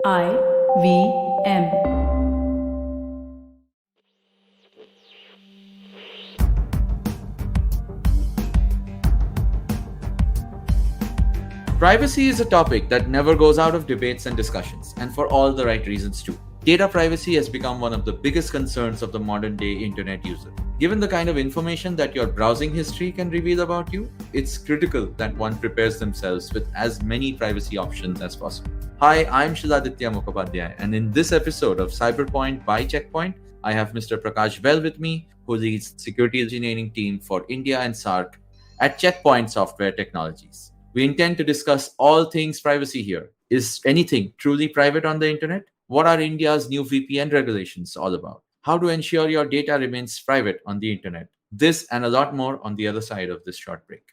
IVM. Privacy is a topic that never goes out of debates and discussions, and for all the right reasons too. Data privacy has become one of the biggest concerns of the modern day internet user. Given the kind of information that your browsing history can reveal about you, it's critical that one prepares themselves with as many privacy options as possible. Hi, I'm Shiladitya Mukhopadhyay, and in this episode of Cyberpoint by Checkpoint, I have Mr. Prakash Bell with me, who leads the security engineering team for India and SAARC at Checkpoint Software Technologies. We intend to discuss all things privacy here. Is anything truly private on the internet? What are India's new VPN regulations all about? How to ensure your data remains private on the internet? This and a lot more on the other side of this short break.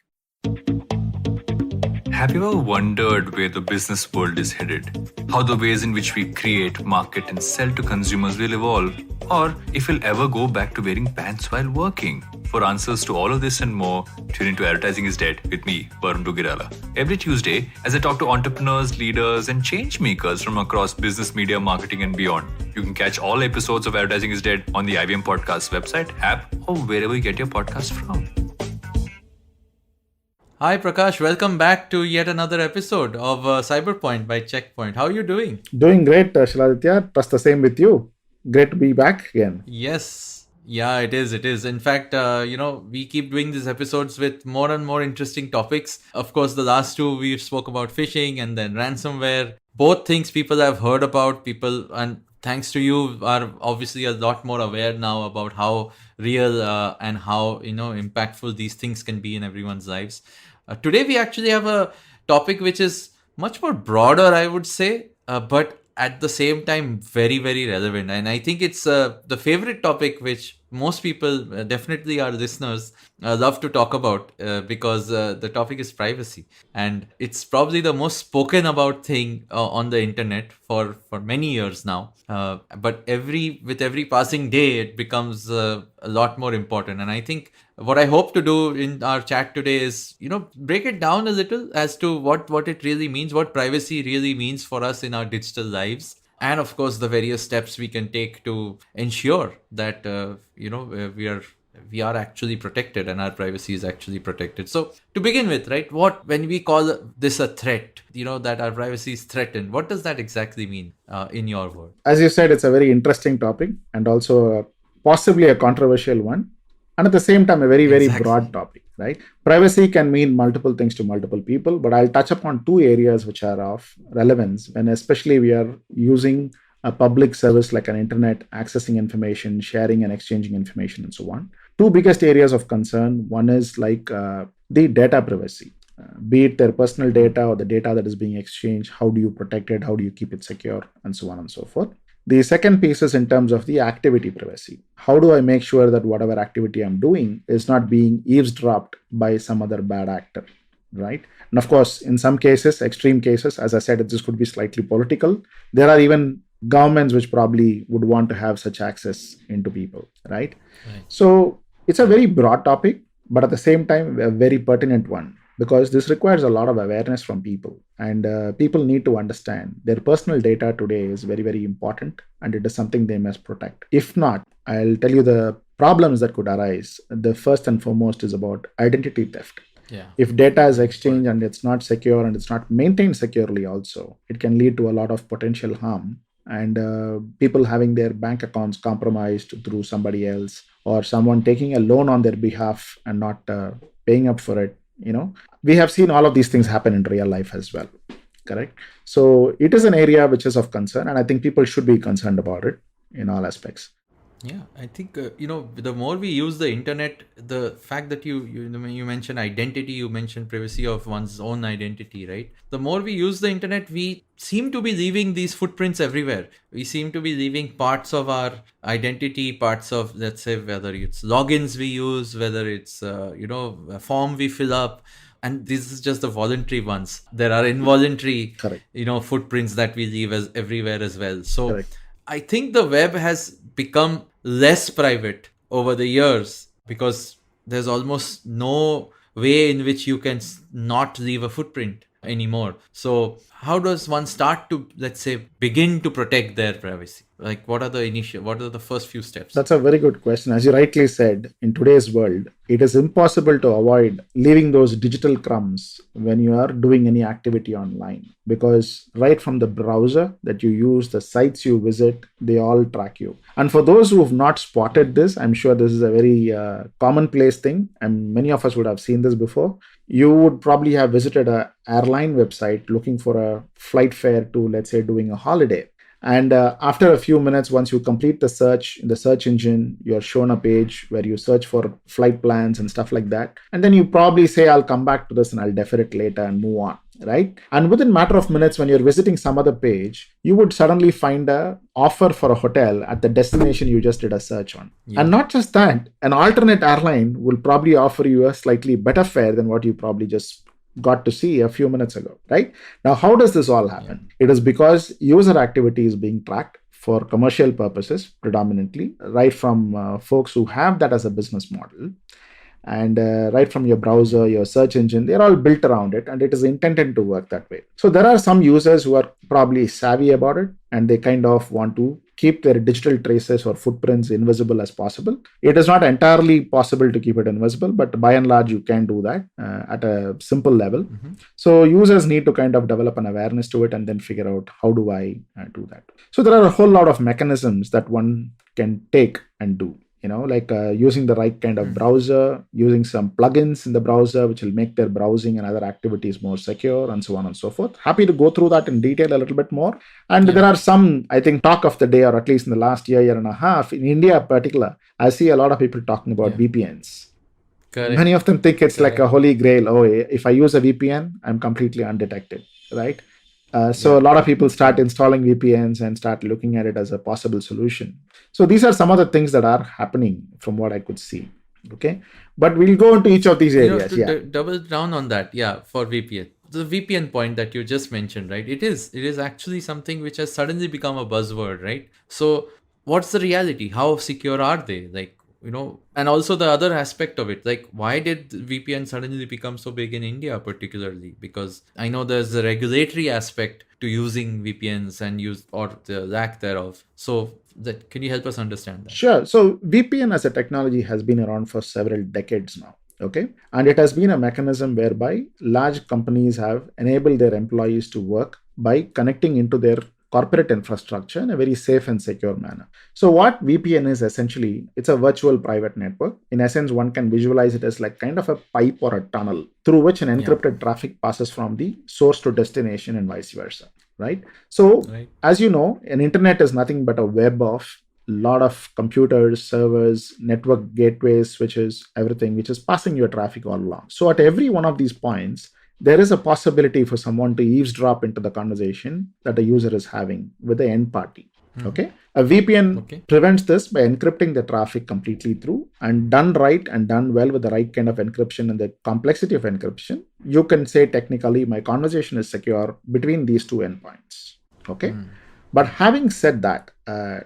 Have you ever wondered where the business world is headed? How the ways in which we create, market, and sell to consumers will evolve? Or if we'll ever go back to wearing pants while working? For answers to all of this and more, tune into Advertising is Dead with me, Varun Dugirala. Every Tuesday, as I talk to entrepreneurs, leaders, and change makers from across business, media, marketing, and beyond. You can catch all episodes of Advertising is Dead on the IBM Podcast website, app, or wherever you get your podcast from. Hi Prakash, welcome back to yet another episode of Cyberpoint by Checkpoint. How are you doing? Doing great, Shiladitya. Trust the same with you. Great to be back again. Yes. Yeah, it is. In fact, we keep doing these episodes with more and more interesting topics. Of course, the last two we spoke about phishing and then ransomware. Both things people have heard about. People, and thanks to you, are obviously a lot more aware now about how real and how impactful these things can be in everyone's lives. Today we actually have a topic which is much more broader, I would say, but at the same time very, very relevant. And I think it's the favorite topic which most people, definitely our listeners, love to talk about because the topic is privacy. And it's probably the most spoken about thing on the internet for many years now. But with every passing day, it becomes a lot more important. And I think what I hope to do in our chat today is, break it down a little as to what it really means, what privacy really means for us in our digital lives. And of course, the various steps we can take to ensure that, we are actually protected and our privacy is actually protected. So to begin with, right, when we call this a threat, that our privacy is threatened, what does that exactly mean in your word? As you said, it's a very interesting topic and also possibly a controversial one. And at the same time, a very, very broad topic, right? Privacy can mean multiple things to multiple people, but I'll touch upon two areas which are of relevance when especially we are using a public service like an internet, accessing information, sharing and exchanging information and so on. Two biggest areas of concern. One is like the data privacy, be it their personal data or the data that is being exchanged. How do you protect it? How do you keep it secure? And so on and so forth. The second piece is in terms of the activity privacy. How do I make sure that whatever activity I'm doing is not being eavesdropped by some other bad actor, right? And of course, in some cases, extreme cases, as I said, this could be slightly political. There are even governments which probably would want to have such access into people, right? So it's a very broad topic, but at the same time, a very pertinent one, because this requires a lot of awareness from people. And people need to understand their personal data today is very, very important, and it is something they must protect. If not, I'll tell you the problems that could arise. The first and foremost is about identity theft. Yeah. If data is exchanged and it's not secure and it's not maintained securely also, it can lead to a lot of potential harm. And people having their bank accounts compromised through somebody else, or someone taking a loan on their behalf and not paying up for it. We have seen all of these things happen in real life as well. Correct. So it is an area which is of concern, and I think people should be concerned about it in all aspects. Yeah, I think, the more we use the internet, the fact that you mentioned identity, you mentioned privacy of one's own identity, right? The more we use the internet, we seem to be leaving these footprints everywhere. We seem to be leaving parts of our identity, parts of, let's say, whether it's logins we use, whether it's, a form we fill up. And this is just the voluntary ones. There are involuntary, footprints that we leave everywhere as well. So Correct. I think the web has become less private over the years because there's almost no way in which you can not leave a footprint. anymore. So how does one start to, let's say, begin to protect their privacy? Like, what are the first few steps? That's a very good question. As you rightly said, in today's world, it is impossible to avoid leaving those digital crumbs when you are doing any activity online, because right from the browser that you use, the sites you visit, they all track you. And for those who have not spotted this, I'm sure this is a very commonplace thing, and many of us would have seen this before. You would probably have visited an airline website looking for a flight fare to, let's say, doing a holiday. And after a few minutes, once you complete the search in the search engine, you're shown a page where you search for flight plans and stuff like that. And then you probably say, I'll come back to this and I'll defer it later and move on, right? And within a matter of minutes, when you're visiting some other page, you would suddenly find a offer for a hotel at the destination you just did a search on. Yeah. And not just that, an alternate airline will probably offer you a slightly better fare than what you probably just got to see a few minutes ago, right? Now, how does this all happen? It is because user activity is being tracked for commercial purposes predominantly, right from folks who have that as a business model. And right from your browser, your search engine, they're all built around it, and it is intended to work that way. So there are some users who are probably savvy about it, and they kind of want to keep their digital traces or footprints invisible as possible. It is not entirely possible to keep it invisible, but by and large, you can do that at a simple level. Mm-hmm. So users need to kind of develop an awareness to it and then figure out, how do I do that? So there are a whole lot of mechanisms that one can take and do. Like using the right kind of browser, using some plugins in the browser, which will make their browsing and other activities more secure, and so on and so forth. Happy to go through that in detail a little bit more. And there are some, I think, talk of the day, or at least in the last year and a half, in India in particular, I see a lot of people talking about VPNs. Correct. Many of them think it's like a holy grail. Oh, if I use a VPN, I'm completely undetected, right? So a lot of people start installing VPNs and start looking at it as a possible solution. So these are some of the things that are happening from what I could see. Okay, but we'll go into each of these areas. Double down on that. For VPN, the VPN point that you just mentioned, right? It is actually something which has suddenly become a buzzword, right? So what's the reality? How secure are they? And also the other aspect of it, like, why did VPN suddenly become so big in India particularly? Because I know there's a regulatory aspect to using VPNs or the lack thereof. So can you help us understand that? Sure. So VPN as a technology has been around for several decades now. Okay. And it has been a mechanism whereby large companies have enabled their employees to work by connecting into their corporate infrastructure in a very safe and secure manner. So what VPN is essentially, it's a virtual private network. In essence, one can visualize it as like kind of a pipe or a tunnel through which an encrypted traffic passes from the source to destination and vice versa, right? So as you know, an internet is nothing but a web of a lot of computers, servers, network gateways, switches, everything, which is passing your traffic all along. So at every one of these points, there is a possibility for someone to eavesdrop into the conversation that a user is having with the end party. Okay. A VPN prevents this by encrypting the traffic completely through, and done right and done well with the right kind of encryption and the complexity of encryption, you can say technically my conversation is secure between these two endpoints. Okay. But having said that,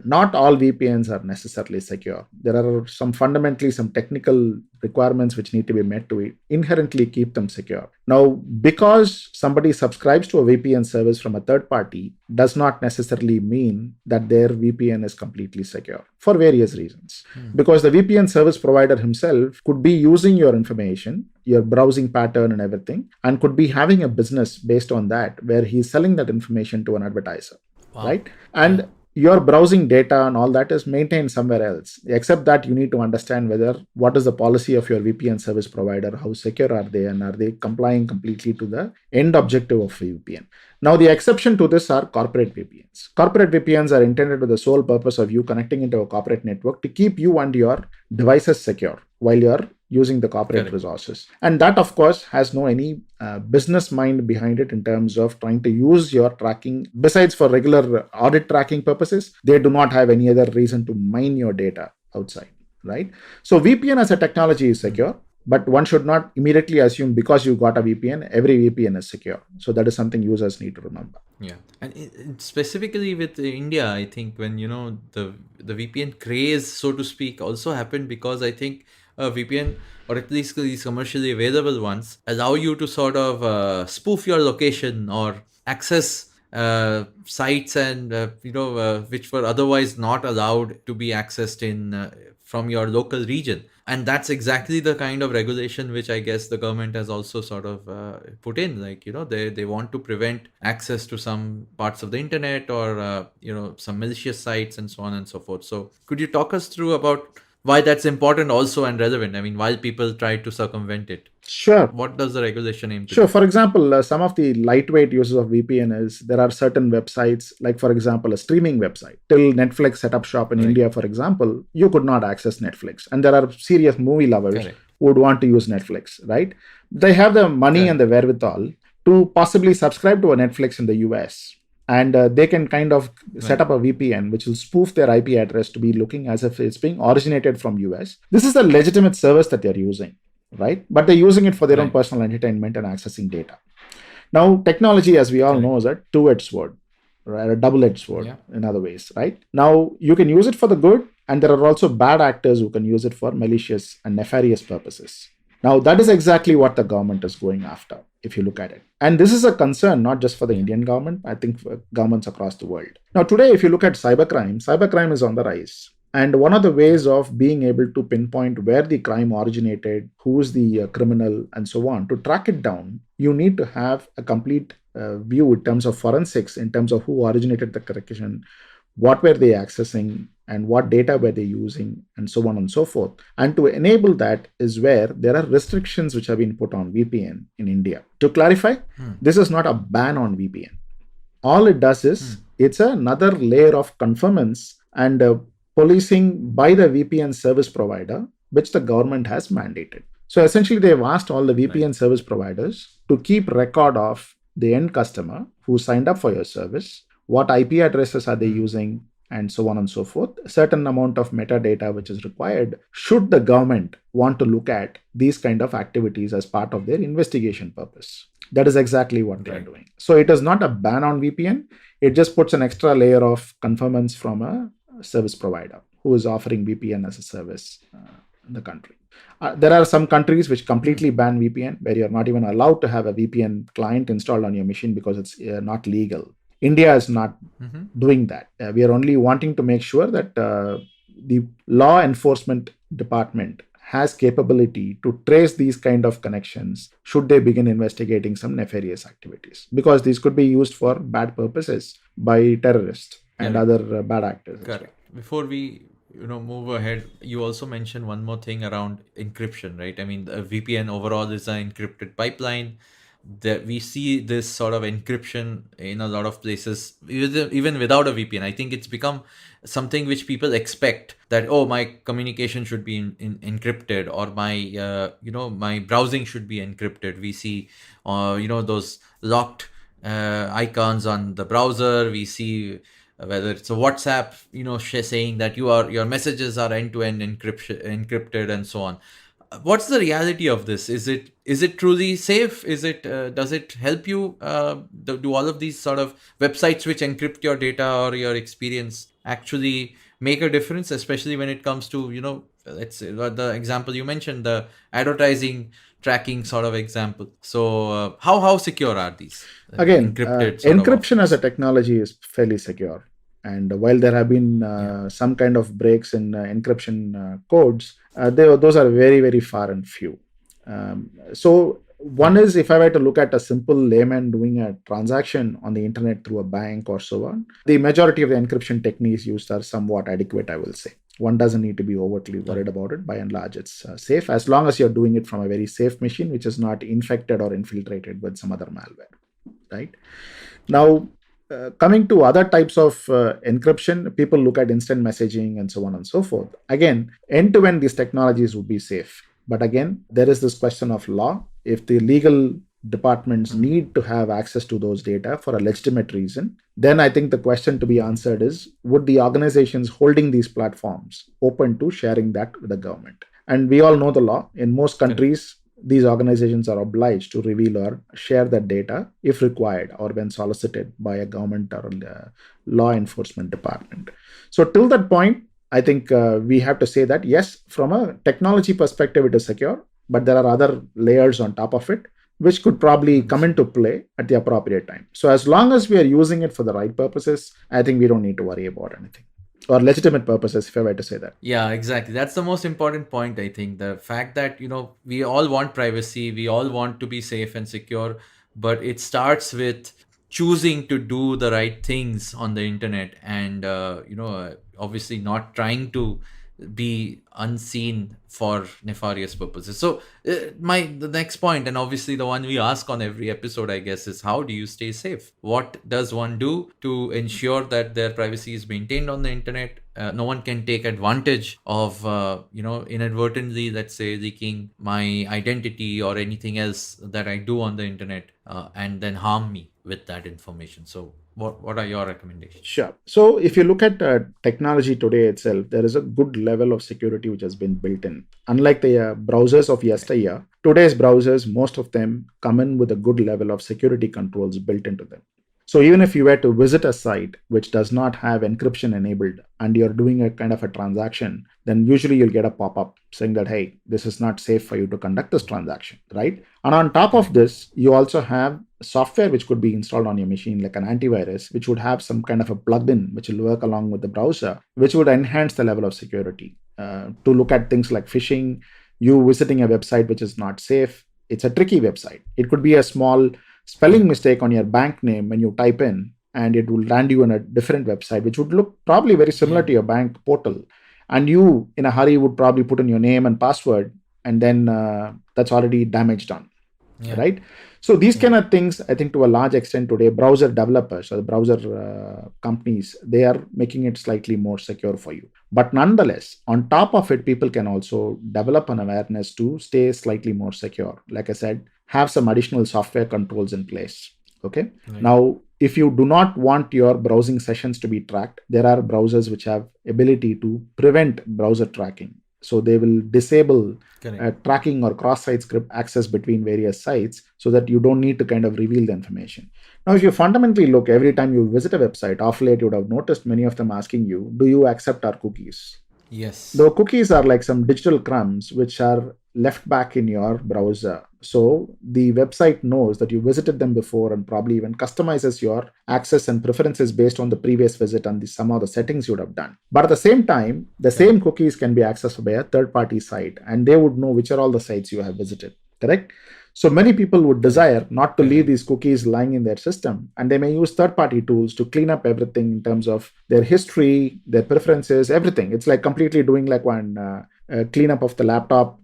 not all VPNs are necessarily secure. There are some technical requirements which need to be met to inherently keep them secure. Now, because somebody subscribes to a VPN service from a third party does not necessarily mean that their VPN is completely secure for various reasons. Because the VPN service provider himself could be using your information, your browsing pattern and everything, and could be having a business based on that, where he's selling that information to an advertiser. Wow. Right? And your browsing data and all that is maintained somewhere else. Except that you need to understand what is the policy of your VPN service provider, how secure are they, and are they complying completely to the end objective of VPN. Now, the exception to this are corporate VPNs. Corporate VPNs are intended with the sole purpose of you connecting into a corporate network to keep you and your devices secure while you're using the corporate resources. And that, of course, has no any business mind behind it in terms of trying to use your tracking. Besides for regular audit tracking purposes, they do not have any other reason to mine your data outside, right? So VPN as a technology is secure, but one should not immediately assume because you got a VPN, every VPN is secure. So that is something users need to remember. Yeah. And specifically with India, I think when, the VPN craze, so to speak, also happened because I think a VPN, or at least these commercially available ones, allow you to sort of spoof your location or access sites and which were otherwise not allowed to be accessed in from your local region. And that's exactly the kind of regulation which I guess the government has also sort of put in. Like, they want to prevent access to some parts of the internet or some malicious sites and so on and so forth. So could you talk us through about why that's important also and relevant? I mean, while people try to circumvent it, Sure. what does the regulation aim to Sure. do? For example, some of the lightweight uses of VPN is there are certain websites, like for example, a streaming website. Till Netflix set up shop in Right. India, for example, you could not access Netflix. And there are serious movie lovers Correct. who would want to use Netflix, right? They have the money and the wherewithal to possibly subscribe to a Netflix in the US. And they can kind of set up a VPN which will spoof their IP address to be looking as if it's being originated from US. This is a legitimate service that they're using, right? But they're using it for their own personal entertainment and accessing data. Now, technology, as we all know, is a two-edged sword, right? A double-edged sword in other ways, right? Now, you can use it for the good, and there are also bad actors who can use it for malicious and nefarious purposes. Now, that is exactly what the government is going after, if you look at it. And this is a concern not just for the Indian government, I think for governments across the world. Now, today, if you look at cybercrime is on the rise. And one of the ways of being able to pinpoint where the crime originated, who's the criminal, and so on, to track it down, you need to have a complete view in terms of forensics, in terms of who originated the correction, what were they accessing, and what data were they using, and so on and so forth. And to enable that is where there are restrictions which have been put on VPN in India. To clarify, this is not a ban on VPN. All it does is it's another layer of conformance and policing by the VPN service provider, which the government has mandated. So essentially, they've asked all the VPN service providers to keep record of the end customer who signed up for your service, what IP addresses are they using, and so on and so forth. A certain amount of metadata which is required should the government want to look at these kind of activities as part of their investigation purpose. That is exactly what they're doing. So it is not a ban on VPN. It just puts an extra layer of conformance from a service provider who is offering VPN as a service in the country. There are some countries which completely ban VPN, where you're not even allowed to have a VPN client installed on your machine because it's not legal. India is not doing that. We are only wanting to make sure that the law enforcement department has capability to trace these kind of connections should they begin investigating some nefarious activities, because these could be used for bad purposes by terrorists and other bad actors. Correct. Before we move ahead, you also mentioned one more thing around encryption, right? I mean, a VPN overall is an encrypted pipeline. That we see this sort of encryption in a lot of places, even without a VPN. I think it's become something which people expect, that my communication should be encrypted, or my my browsing should be encrypted. We see those locked icons on the browser. We see whether it's a WhatsApp saying that your messages are end-to-end encrypted and so on. What's the reality of this? Is it truly safe? Does it help you? Do all of these sort of websites which encrypt your data or your experience actually make a difference, especially when it comes to let's say the example you mentioned, the advertising tracking sort of example? So how secure are these? Again, encrypted encryption as a technology is fairly secure. And while there have been some kind of breaks in encryption codes, those are very, very far and few. So one is, if I were to look at a simple layman doing a transaction on the internet through a bank or so on, the majority of the encryption techniques used are somewhat adequate, I will say. One doesn't need to be overtly worried about it. By and large, it's safe, as long as you're doing it from a very safe machine, which is not infected or infiltrated with some other malware, right? Now, coming to other types of encryption, people look at instant messaging and so on and so forth. Again, end-to-end, these technologies would be safe. But again, there is this question of law. If the legal departments need to have access to those data for a legitimate reason, then I think the question to be answered is, would the organizations holding these platforms open to sharing that with the government? And we all know the law. In most countries, these organizations are obliged to reveal or share that data if required or when solicited by a government or a law enforcement department. So till that point, I think we have to say that yes, from a technology perspective, it is secure, but there are other layers on top of it which could probably come into play at the appropriate time. So as long as we are using it for the right purposes, I think we don't need to worry about anything. Or legitimate purposes, if I were to say that. Yeah, exactly. That's the most important point, I think. The fact that, we all want privacy, we all want to be safe and secure, but it starts with choosing to do the right things on the internet and, obviously not trying to be unseen for nefarious purposes. So the next point, and obviously the one we ask on every episode, I guess, is how do you stay safe? What does one do to ensure that their privacy is maintained on the internet? No one can take advantage of inadvertently, let's say, leaking my identity or anything else that I do on the internet, and then harm me with that information. So what are your recommendations? Sure. So if you look at technology today itself, there is a good level of security which has been built in. Unlike the browsers of yesteryear, today's browsers, most of them come in with a good level of security controls built into them. So even if you were to visit a site which does not have encryption enabled and you're doing a kind of a transaction, then usually you'll get a pop-up saying that, hey, this is not safe for you to conduct this transaction, right? And on top of this, you also have software which could be installed on your machine, like an antivirus, which would have some kind of a plugin which will work along with the browser, which would enhance the level of security. To look at things like phishing, you visiting a website which is not safe, it's a tricky website. It could be a small spelling mistake on your bank name when you type in, and it will land you on a different website, which would look probably very similar to your bank portal. And you, in a hurry, would probably put in your name and password, and then that's already damage done, right? So these kind of things, I think to a large extent today, browser developers or the browser companies, they are making it slightly more secure for you. But nonetheless, on top of it, people can also develop an awareness to stay slightly more secure. Like I said, have some additional software controls in place. Okay. Right. Now, if you do not want your browsing sessions to be tracked, there are browsers which have ability to prevent browser tracking. So they will disable tracking or cross-site script access between various sites so that you don't need to kind of reveal the information. Now, if you fundamentally look, every time you visit a website, off late, you would have noticed many of them asking you, do you accept our cookies? Yes. The cookies are like some digital crumbs which are left back in your browser. So the website knows that you visited them before and probably even customizes your access and preferences based on the previous visit and some of the settings you would have done. But at the same time, the same cookies can be accessed by a third-party site, and they would know which are all the sites you have visited, correct? So many people would desire not to leave these cookies lying in their system, and they may use third-party tools to clean up everything in terms of their history, their preferences, everything. It's like completely doing like one cleanup of the laptop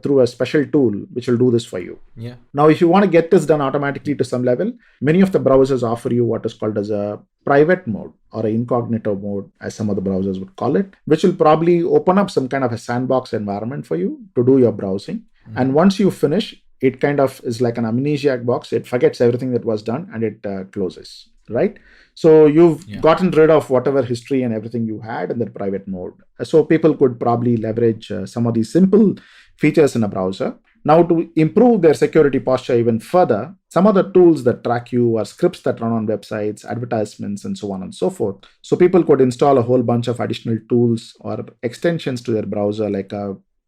through a special tool which will do this for you. Yeah. Now, if you want to get this done automatically to some level, many of the browsers offer you what is called as a private mode or an incognito mode, as some of the browsers would call it, which will probably open up some kind of a sandbox environment for you to do your browsing. Mm-hmm. And once you finish, it kind of is like an amnesiac box. It forgets everything that was done and it closes, right? So you've gotten rid of whatever history and everything you had in the private mode. So people could probably leverage some of these simple features in a browser. Now, to improve their security posture even further, some of the tools that track you are scripts that run on websites, advertisements, and so on and so forth. So people could install a whole bunch of additional tools or extensions to their browser, like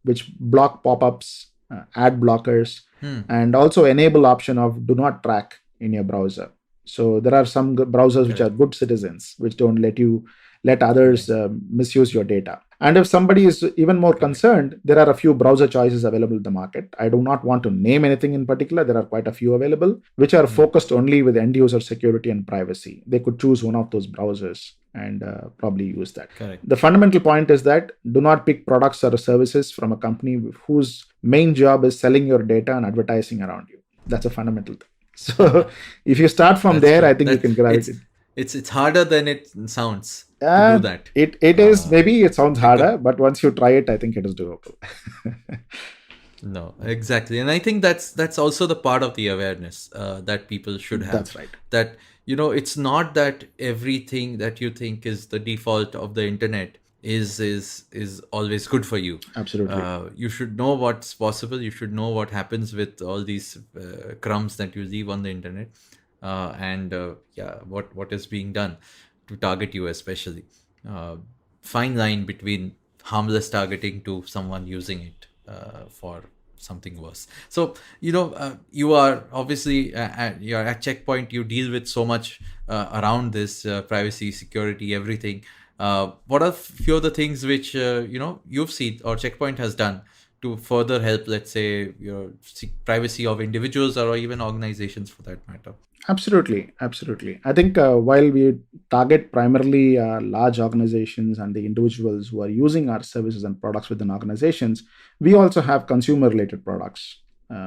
which block pop-ups, ad blockers, and also enable option of do not track in your browser. So there are some browsers which are good citizens, which don't let others misuse your data. And if somebody is even more concerned, there are a few browser choices available in the market. I do not want to name anything in particular. There are quite a few available, which are focused only with end user security and privacy. They could choose one of those browsers and probably use that. Correct. The fundamental point is that do not pick products or services from a company whose main job is selling your data and advertising around you. That's a fundamental thing. So if you start from there, I think you can gravitate. It's harder than it sounds to do that. It is, maybe it sounds harder, but once you try it, I think it is doable. No, exactly. And I think that's also the part of the awareness that people should have. That's right. That, it's not that everything that you think is the default of the internet is always good for you. Absolutely. You should know what's possible. You should know what happens with all these crumbs that you leave on the internet, and what is being done to target you, especially. fine line between harmless targeting to someone using it for something worse. So, you are obviously you're at Checkpoint, you deal with so much around this privacy, security, everything. What are few of the things which you've seen or Checkpoint has done to further help, let's say, your privacy of individuals or even organizations for that matter? Absolutely, absolutely. I think while we target primarily large organizations and the individuals who are using our services and products within organizations, we also have consumer-related products.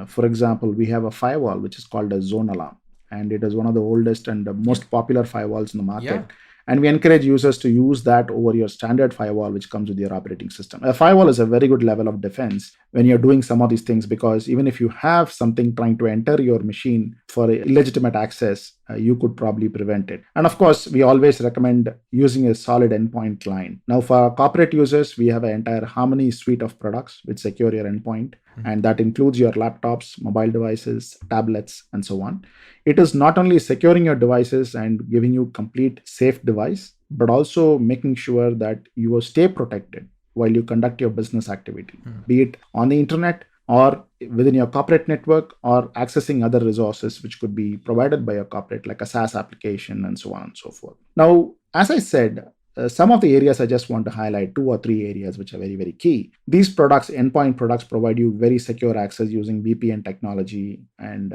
For example, we have a firewall which is called a Zone Alarm, and it is one of the oldest and the most popular firewalls in the market. Yeah. And we encourage users to use that over your standard firewall, which comes with your operating system. A firewall is a very good level of defense when you're doing some of these things, because even if you have something trying to enter your machine for illegitimate access, you could probably prevent it. And of course, we always recommend using a solid endpoint line. Now, for our corporate users, we have an entire Harmony suite of products which secure your endpoint. And that includes your laptops, mobile devices, tablets, and so on. It is not only securing your devices and giving you complete safe device, but also making sure that you will stay protected while you conduct your business activity, be it on the internet or within your corporate network or accessing other resources which could be provided by your corporate, like a SaaS application and so on and so forth. Now, as I said, some of the areas I just want to highlight, 2 or 3 areas which are very, very key. These products, endpoint products, provide you very secure access using VPN technology and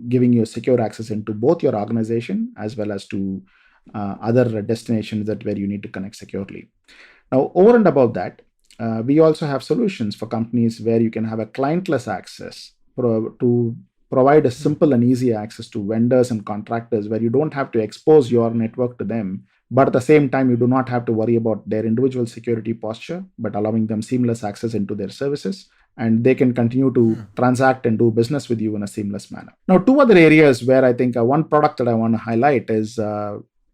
giving you secure access into both your organization as well as to other destinations that where you need to connect securely. Now, over and above that, we also have solutions for companies where you can have a clientless access to provide a simple and easy access to vendors and contractors where you don't have to expose your network to them. But at the same time, you do not have to worry about their individual security posture, but allowing them seamless access into their services. And they can continue to transact and do business with you in a seamless manner. Now, 2 other areas where I think one product that I want to highlight is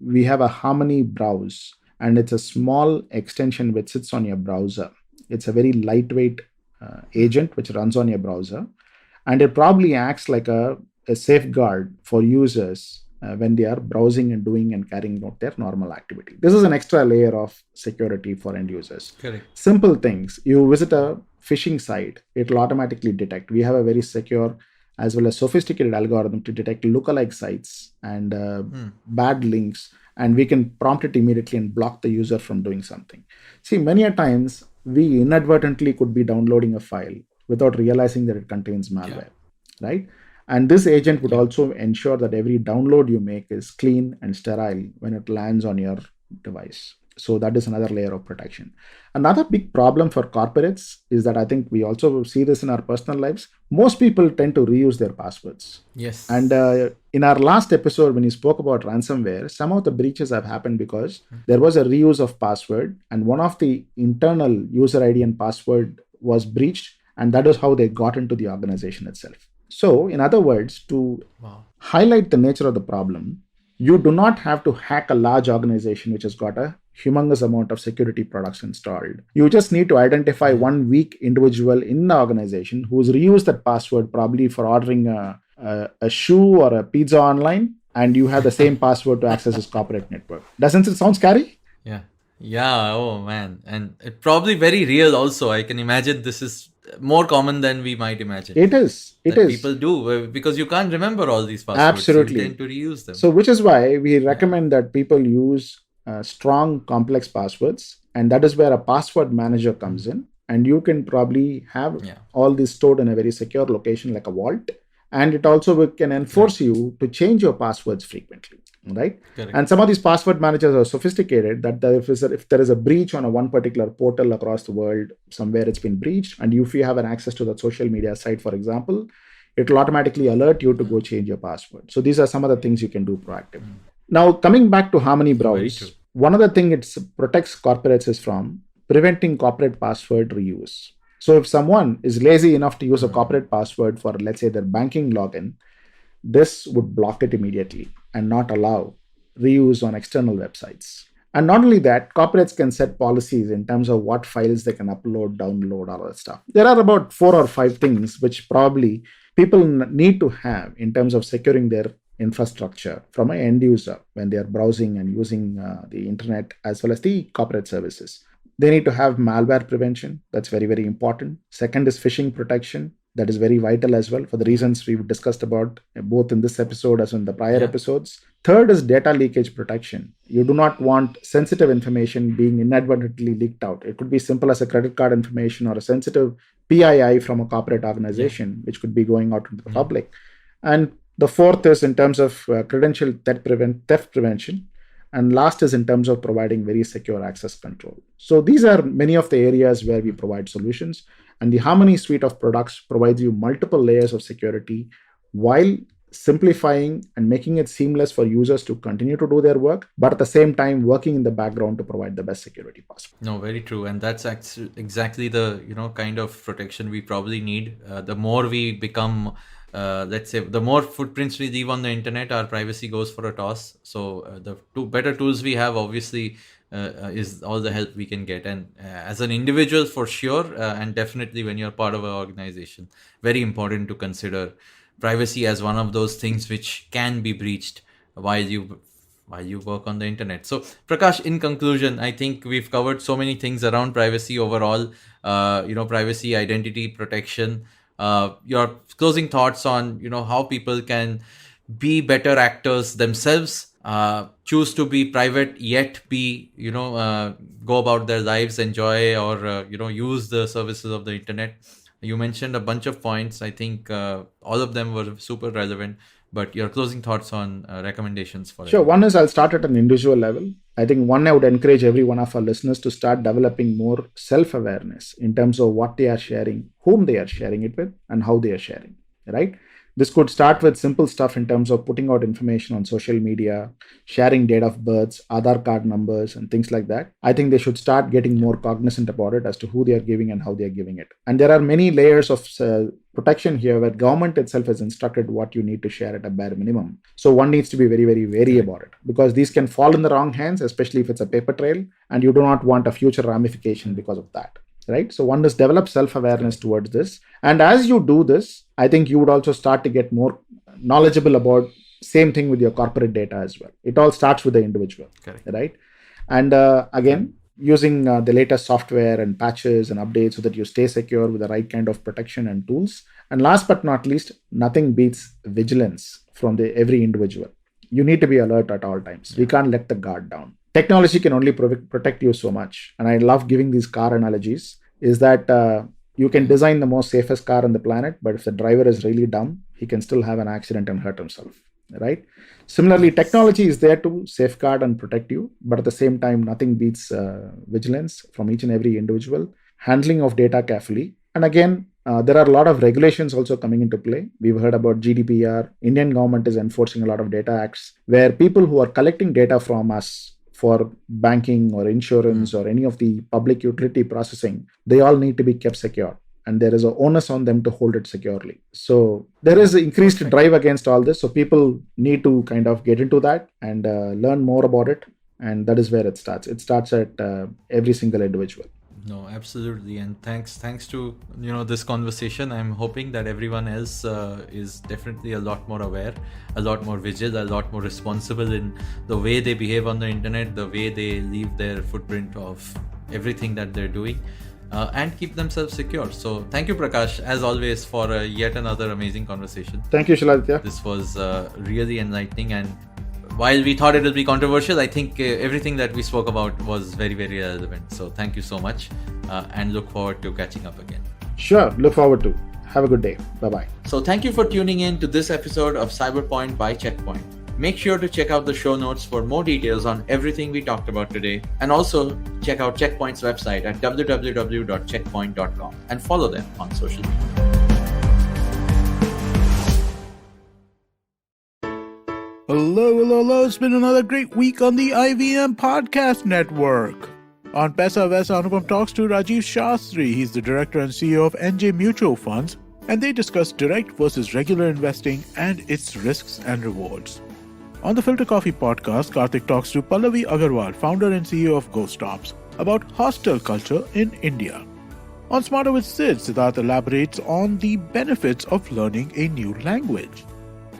we have a Harmony Browse. And it's a small extension which sits on your browser. It's a very lightweight agent which runs on your browser. And it probably acts like a safeguard for users when they are browsing and doing and carrying out their normal activity. This is an extra layer of security for end users. Correct. Simple things. You visit a phishing site, it will automatically detect. We have a very secure as well as sophisticated algorithm to detect lookalike sites and bad links, and we can prompt it immediately and block the user from doing something. See, many a times we inadvertently could be downloading a file without realizing that it contains malware, right? And this agent would also ensure that every download you make is clean and sterile when it lands on your device. So that is another layer of protection. Another big problem for corporates is that I think we also see this in our personal lives. Most people tend to reuse their passwords. Yes. And in our last episode, when you spoke about ransomware, some of the breaches have happened because there was a reuse of password and one of the internal user ID and password was breached. And that is how they got into the organization itself. So in other words, to highlight the nature of the problem, you do not have to hack a large organization which has got a humongous amount of security products installed. You just need to identify one weak individual in the organization who's reused that password probably for ordering a shoe or a pizza online, and you have the same password to access his corporate network. Doesn't it sound scary? Yeah. Oh man. And it probably very real also. I can imagine this is more common than we might imagine. It is. People do, because you can't remember all these passwords. Absolutely. You tend to reuse them. So which is why we recommend that people use strong, complex passwords. And that is where a password manager comes in. And you can probably have all this stored in a very secure location like a vault. And it also can enforce you to change your passwords frequently. Right? Correct. And some of these password managers are sophisticated that if there is a breach on one particular portal across the world, somewhere it's been breached, and if you have an access to that social media site, for example, it will automatically alert you to go change your password. So these are some of the things you can do proactively. Now, coming back to Harmony Browse, one other thing it protects corporates is from preventing corporate password reuse. So if someone is lazy enough to use a corporate password for, let's say, their banking login, this would block it immediately and not allow reuse on external websites. And not only that, corporates can set policies in terms of what files they can upload, download, all that stuff. There are about 4 or 5 things which probably people need to have in terms of securing their infrastructure from an end user when they are browsing and using the internet as well as the corporate services. They need to have malware prevention. That's very, very important. Second is phishing protection. That is very vital as well for the reasons we've discussed about both in this episode as in the prior episodes. Third is data leakage protection. You do not want sensitive information being inadvertently leaked out. It could be simple as a credit card information or a sensitive PII from a corporate organization, which could be going out into the public. And the fourth is in terms of credential theft prevention. And last is in terms of providing very secure access control. So these are many of the areas where we provide solutions. And the Harmony suite of products provides you multiple layers of security while simplifying and making it seamless for users to continue to do their work, but at the same time working in the background to provide the best security possible. No, very true. And that's exactly the kind of protection we probably need. The more we become, let's say, the more footprints we leave on the internet, our privacy goes for a toss. So the better tools we have, obviously, is all the help we can get. And as an individual, for sure, and definitely when you're part of an organization, very important to consider privacy as one of those things which can be breached while you work on the internet. So Prakash, in conclusion, I think we've covered so many things around privacy overall, privacy, identity protection, your closing thoughts on, how people can be better actors themselves, choose to be private, yet be, go about their lives, enjoy or, use the services of the internet. You mentioned a bunch of points. I think all of them were super relevant, but your closing thoughts on recommendations for Sure. One is I'll start at an individual level. I think I would encourage every one of our listeners to start developing more self-awareness in terms of what they are sharing, whom they are sharing it with, and how they are sharing, right? This could start with simple stuff in terms of putting out information on social media, sharing date of births, Aadhaar card numbers, and things like that. I think they should start getting more cognizant about it as to who they are giving and how they are giving it. And there are many layers of protection here where government itself has instructed what you need to share at a bare minimum. So one needs to be very, very wary about it because these can fall in the wrong hands, especially if it's a paper trail, and you do not want a future ramification because of that. Right? So one is develop self-awareness towards this. And as you do this, I think you would also start to get more knowledgeable about same thing with your corporate data as well. It all starts with the individual, right? And again, using the latest software and patches and updates so that you stay secure with the right kind of protection and tools. And last but not least, nothing beats vigilance from every individual. You need to be alert at all times. We can't let the guard down. Technology can only protect you so much. And I love giving these car analogies, is that you can design the most safest car on the planet, but if the driver is really dumb, he can still have an accident and hurt himself, right? Similarly, technology is there to safeguard and protect you, but at the same time, nothing beats vigilance from each and every individual, handling of data carefully. And again, there are a lot of regulations also coming into play. We've heard about GDPR. Indian government is enforcing a lot of data acts where people who are collecting data from us for banking or insurance or any of the public utility processing, they all need to be kept secure. And there is an onus on them to hold it securely. So there is increased drive against all this. So people need to kind of get into that and learn more about it. And that is where it starts. It starts at every single individual. No, absolutely. And thanks to, this conversation, I'm hoping that everyone else is definitely a lot more aware, a lot more vigilant, a lot more responsible in the way they behave on the internet, the way they leave their footprint of everything that they're doing, and keep themselves secure. So thank you, Prakash, as always, for yet another amazing conversation. Thank you, Shiladitya. This was really enlightening, and while we thought it will be controversial, I think everything that we spoke about was very, very relevant. So thank you so much, and look forward to catching up again. Sure, look forward to. Have a good day. Bye-bye. So thank you for tuning in to this episode of Cyberpoint by Checkpoint. Make sure to check out the show notes for more details on everything we talked about today, and also check out Checkpoint's website at www.checkpoint.com and follow them on social media. Hello. It's been another great week on the IVM Podcast Network. On Pesa Vesa, Anupam talks to Rajiv Shastri. He's the director and CEO of NJ Mutual Funds, and they discuss direct versus regular investing and its risks and rewards. On the Filter Coffee podcast, Karthik talks to Pallavi Agarwal, founder and CEO of GoStops, about hostel culture in India. On Smarter with Sid, Siddharth elaborates on the benefits of learning a new language.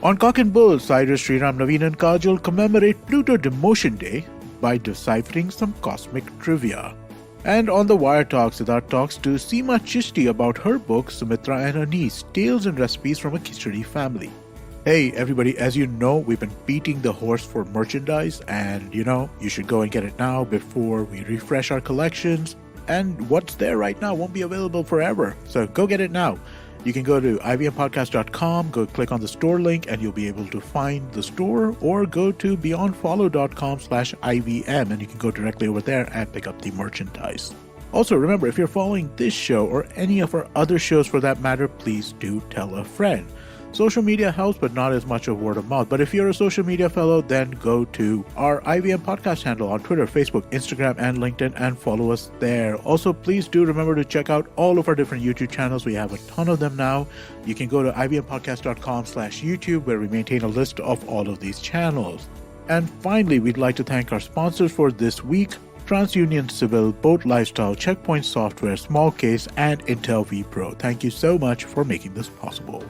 On Cock and Bull, Cyrus, Sriram, Naveen and Kajal commemorate Pluto Demotion Day by deciphering some cosmic trivia. And on The Wire Talk, Siddharth talks to Seema Chishti about her book, Sumitra and her niece, Tales and Recipes from a Khichdi Family. Hey everybody, as you know, we've been beating the horse for merchandise and you should go and get it now before we refresh our collections. And what's there right now won't be available forever. So go get it now. You can go to ivmpodcast.com, go click on the store link and you'll be able to find the store, or go to beyondfollow.com/IVM and you can go directly over there and pick up the merchandise. Also, remember, if you're following this show or any of our other shows for that matter, please do tell a friend. Social media helps, but not as much of word of mouth. But if you're a social media fellow, then go to our IVM podcast handle on Twitter, Facebook, Instagram, and LinkedIn and follow us there. Also, please do remember to check out all of our different YouTube channels. We have a ton of them now. You can go to ivmpodcast.com/YouTube where we maintain a list of all of these channels. And finally, we'd like to thank our sponsors for this week: TransUnion Civil, Boat Lifestyle, Checkpoint Software, Small Case, and Intel vPro. Thank you so much for making this possible.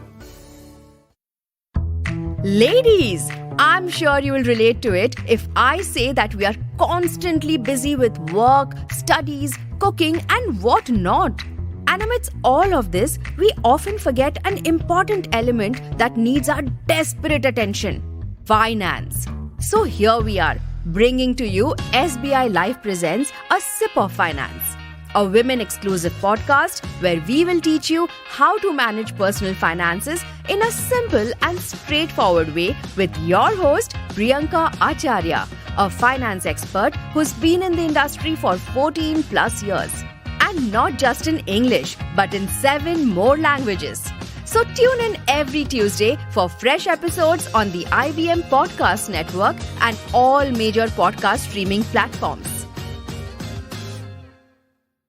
Ladies, I'm sure you will relate to it if I say that we are constantly busy with work, studies, cooking, and what not. And amidst all of this, we often forget an important element that needs our desperate attention: finance. So here we are, bringing to you SBI Life presents A Sip of Finance, a women-exclusive podcast where we will teach you how to manage personal finances in a simple and straightforward way with your host, Priyanka Acharya, a finance expert who's been in the industry for 14 plus years. And not just in English, but in 7 more languages. So tune in every Tuesday for fresh episodes on the IVM Podcast Network and all major podcast streaming platforms.